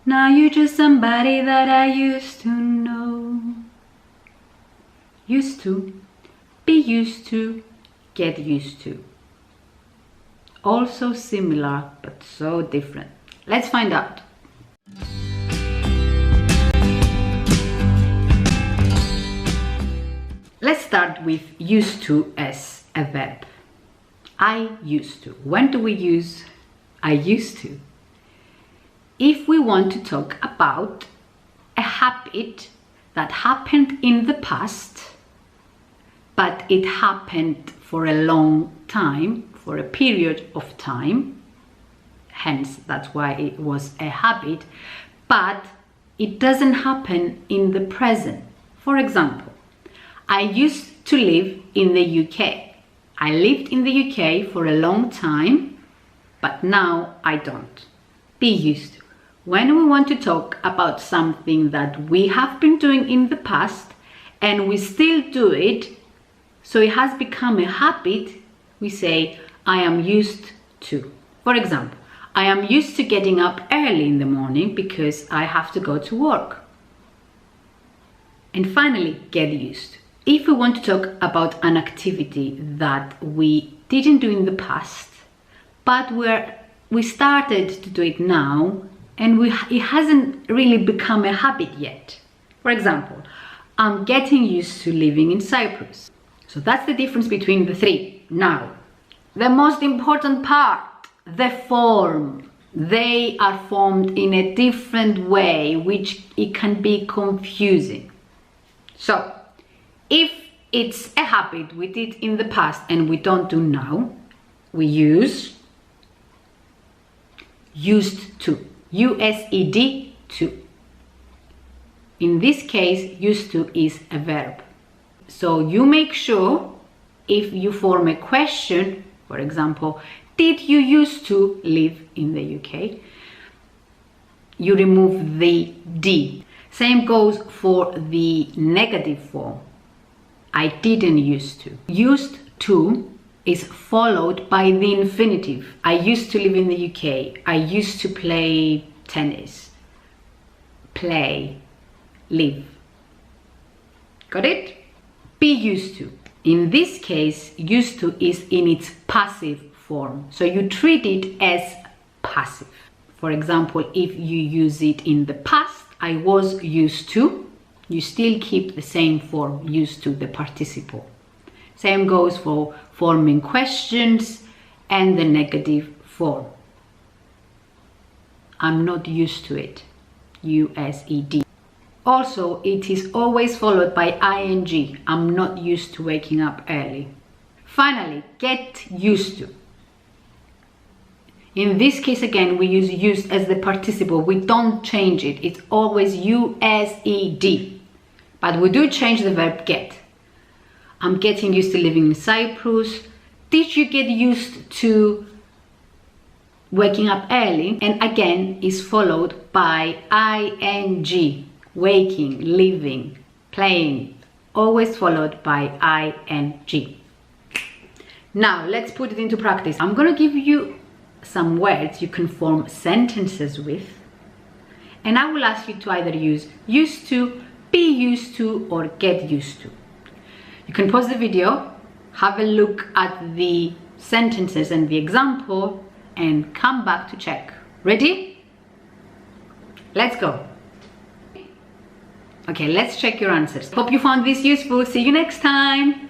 Now you're just somebody that I used to know. Used to, be used to, get used to. Also similar, but so different. Let's find out. Let's start with used to as a verb. I used to. When do we use I used to? If we want to talk about a habit that happened in the past, but it happened for a long time, for a period of time, hence that's why it was a habit, but it doesn't happen in the present. For example, I used to live in the UK. I lived in the UK for a long time, but now I don't. Be used to. When we want to talk about something that we have been doing in the past and we still do it, so it has become a habit, we say, I am used to. For example, I am used to getting up early in the morning because I have to go to work. And finally, get used to. If we want to talk about an activity that we didn't do in the past, but we started to do it now, and it hasn't really become a habit yet. For example, I'm getting used to living in Cyprus. So that's the difference between the three. Now, the most important part, the form. They are formed in a different way, which it can be confusing. So, if it's a habit we did in the past and we don't do now, we use used to. USED to. In this case, used to is a verb. So you make sure if you form a question, for example, did you used to live in the UK? You remove the D. Same goes for the negative form. I didn't used to. Used to is followed by the infinitive. I used to live in the UK. I used to play tennis. Play, live. Got it? Be used to. In this case, used to is in its passive form. So you treat it as passive. For example, if you use it in the past, I was used to, you still keep the same form, used to, the participle. Same goes for forming questions and the negative form. I'm not used to it. USED. Also, it is always followed by ing. I'm not used to waking up early. Finally, get used to. In this case, again, we use used as the participle. We don't change it. It's always USED. But we do change the verb get. I'm getting used to living in Cyprus. Did you get used to waking up early? And again, is followed by ing. Waking, living, playing. Always followed by ing. Now, let's put it into practice. I'm going to give you some words you can form sentences with. And I will ask you to either use used to, be used to, or get used to. You can pause the video, have a look at the sentences and the example, and come back to check. Ready? Let's go. Okay, let's check your answers. Hope you found this useful. See you next time.